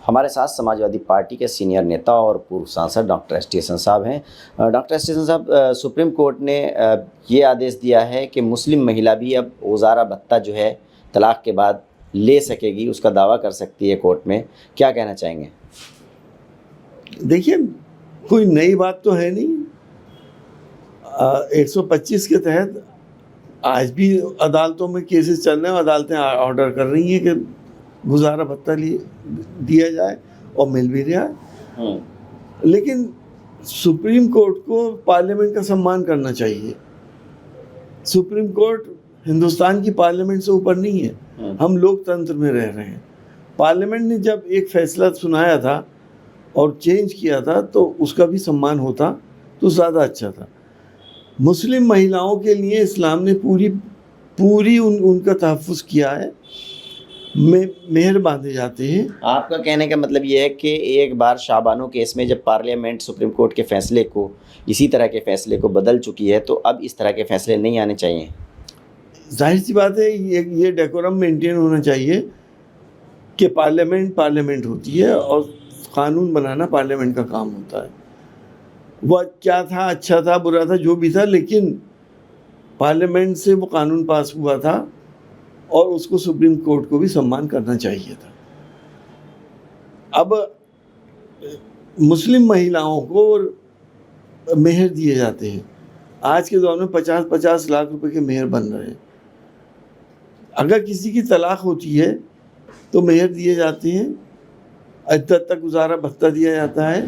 हमारे साथ समाजवादी पार्टी के सीनियर नेता और पूर्व सांसद डॉक्टर एस टी हसन साहब हैं। डॉक्टर एस टी हसन साहब, सुप्रीम कोर्ट ने ये आदेश दिया है कि मुस्लिम महिला भी अब वज़ारा भत्ता जो है तलाक के बाद ले सकेगी, उसका दावा कर सकती है कोर्ट में। क्या कहना चाहेंगे? देखिए, कोई नई बात तो है नहीं। 125 के तहत आज भी अदालतों में केसेस चल रहे हैं। अदालतें ऑर्डर कर रही हैं कि गुजारा भत्ता दिया जाए और मिल भी रहा है। लेकिन सुप्रीम कोर्ट को पार्लियामेंट का सम्मान करना चाहिए। सुप्रीम कोर्ट हिंदुस्तान की पार्लियामेंट से ऊपर नहीं है। हम लोकतंत्र में रह रहे हैं। पार्लियामेंट ने जब एक फैसला सुनाया था और चेंज किया था तो उसका भी सम्मान होता तो ज़्यादा अच्छा था। मुस्लिम महिलाओं के लिए इस्लाम ने पूरी उनका तहफ़्फ़ुज़ किया है। मेहर बांधे जाते हैं। आपका कहने का मतलब ये है कि एक बार शाबानो केस में जब पार्लियामेंट सुप्रीम कोर्ट के फैसले को, इसी तरह के फैसले को बदल चुकी है, तो अब इस तरह के फैसले नहीं आने चाहिए। जाहिर सी बात है, ये डेकोरम मेंटेन होना चाहिए कि पार्लियामेंट होती है और कानून बनाना पार्लियामेंट का काम होता है। वह क्या था, अच्छा था, बुरा था, जो भी था, लेकिन पार्लियामेंट से वो कानून पास हुआ था और उसको सुप्रीम कोर्ट को भी सम्मान करना चाहिए था। अब मुस्लिम महिलाओं को मेहर दिए जाते हैं। आज के दौर में 50-50 लाख रुपए के मेहर बन रहे हैं। अगर किसी की तलाक होती है तो मेहर दिए जाते हैं, इद्दत तक गुजारा भत्ता दिया जाता है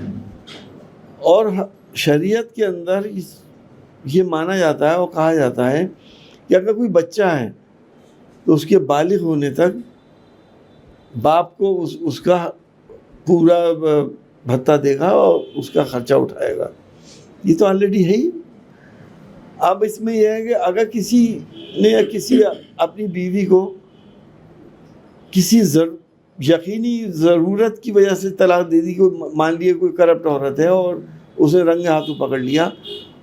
और शरीयत के अंदर ये माना जाता है और कहा जाता है कि अगर कोई बच्चा है तो उसके बालिग होने तक बाप को उसका पूरा भत्ता देगा और उसका खर्चा उठाएगा। ये तो ऑलरेडी है ही। अब इसमें यह है कि अगर किसी ने या किसी अपनी बीवी को किसी यकीनी ज़रूरत की वजह से तलाक दे दी, को मान लिया कोई करप्ट औरत है और उसने रंगे हाथों पकड़ लिया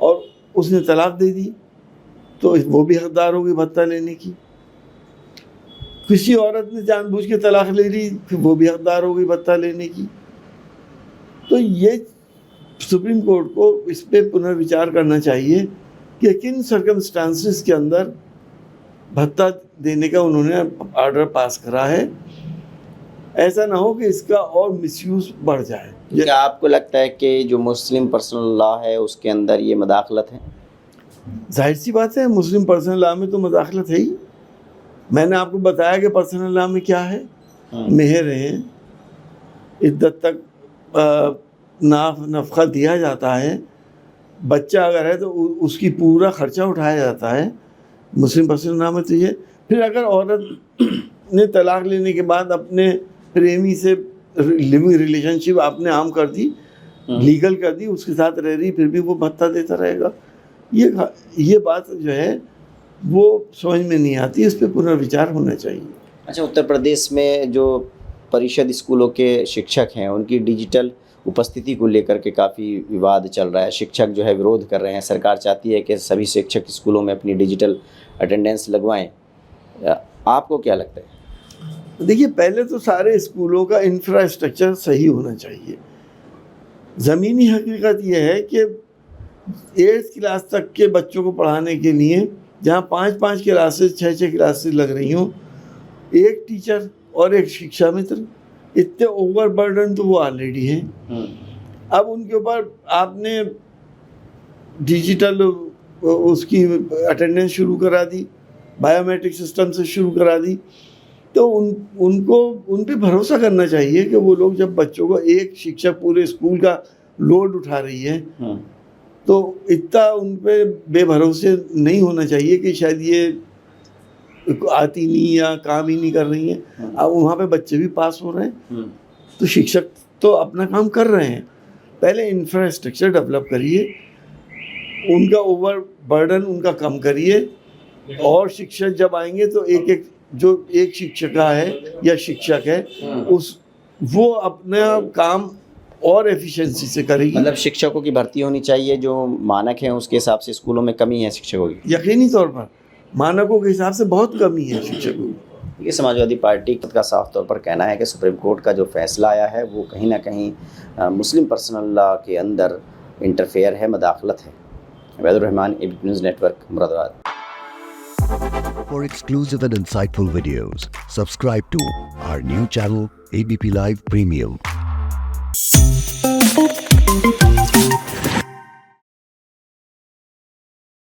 और उसने तलाक दे दी, तो वो भी हकदार होगी भत्ता लेने की। किसी औरत ने जानबूझ के तलाक ले ली, फिर वो भी हकदार होगी भत्ता लेने की। तो ये सुप्रीम कोर्ट को इस पर पुनर्विचार करना चाहिए कि किन सर्कमस्टांसेस के अंदर भत्ता देने का उन्होंने ऑर्डर पास करा है। ऐसा ना हो कि इसका और मिसयूज़ बढ़ जाए। क्या आपको लगता है कि जो मुस्लिम पर्सनल लॉ है उसके अंदर ये मदाखलत है? जाहिर सी बात है, मुस्लिम पर्सनल लॉ में तो मदाखलत है ही। मैंने आपको बताया कि पर्सनल लॉ में क्या है। मेहर है, इद्दत तक नफ़क़ा दिया जाता है, बच्चा अगर है तो उसकी पूरा ख़र्चा उठाया जाता है। मुस्लिम पर्सनल लॉ में तो ये। फिर अगर औरत ने तलाक लेने के बाद अपने प्रेमी से लिविंग रिलेशनशिप आपने आम कर दी, लीगल कर दी, उसके साथ रह रही, फिर भी वो भत्ता देता रहेगा। ये बात जो है वो समझ में नहीं आती। इस पर पुनर्विचार होना चाहिए। अच्छा, उत्तर प्रदेश में जो परिषद स्कूलों के शिक्षक हैं उनकी डिजिटल उपस्थिति को लेकर के काफ़ी विवाद चल रहा है। शिक्षक जो है विरोध कर रहे हैं। सरकार चाहती है कि सभी शिक्षक स्कूलों में अपनी डिजिटल अटेंडेंस लगवाएं। आपको क्या लगता है? देखिए, पहले तो सारे स्कूलों का इंफ्रास्ट्रक्चर सही होना चाहिए। ज़मीनी हकीकत यह है कि 8th क्लास तक के बच्चों को पढ़ाने के लिए जहाँ 5-5 क्लासेस 6-6 क्लासेस लग रही हों, एक टीचर और एक शिक्षा मित्र, इतने ओवरबर्डन तो वो ऑलरेडी हैं। अब उनके ऊपर आपने डिजिटल उसकी अटेंडेंस शुरू करा दी, बायोमेट्रिक सिस्टम से शुरू करा दी, तो उन पे भरोसा करना चाहिए कि वो लोग, जब बच्चों को एक शिक्षक पूरे स्कूल का लोड उठा रही है, तो इतना उन पे बेभरोसे नहीं होना चाहिए कि शायद ये आती नहीं या काम ही नहीं कर रही हैं। अब वहाँ पे बच्चे भी पास हो रहे हैं, तो शिक्षक तो अपना काम कर रहे हैं। पहले इंफ्रास्ट्रक्चर डेवलप करिए, उनका ओवर बर्डन उनका कम करिए, और शिक्षक जब आएंगे तो एक शिक्षिका है या शिक्षक है वो अपना काम और एफिशिएंसी से करेगी। मतलब शिक्षकों की भर्ती होनी चाहिए, जो मानक हैं उसके हिसाब से स्कूलों में कमी है शिक्षकों की। यकीनी तौर पर मानकों के हिसाब से बहुत कमी है शिक्षकों की। ये समाजवादी पार्टी का साफ तौर पर कहना है कि सुप्रीम कोर्ट का जो फैसला आया है वो कहीं ना कहीं मुस्लिम पर्सनल लॉ के अंदर इंटरफेयर है, मदाखलत है। Vaidur Rahman, ABP news network, Moradabad. For exclusive and insightful videos, subscribe to our new channel ABP Live Premium.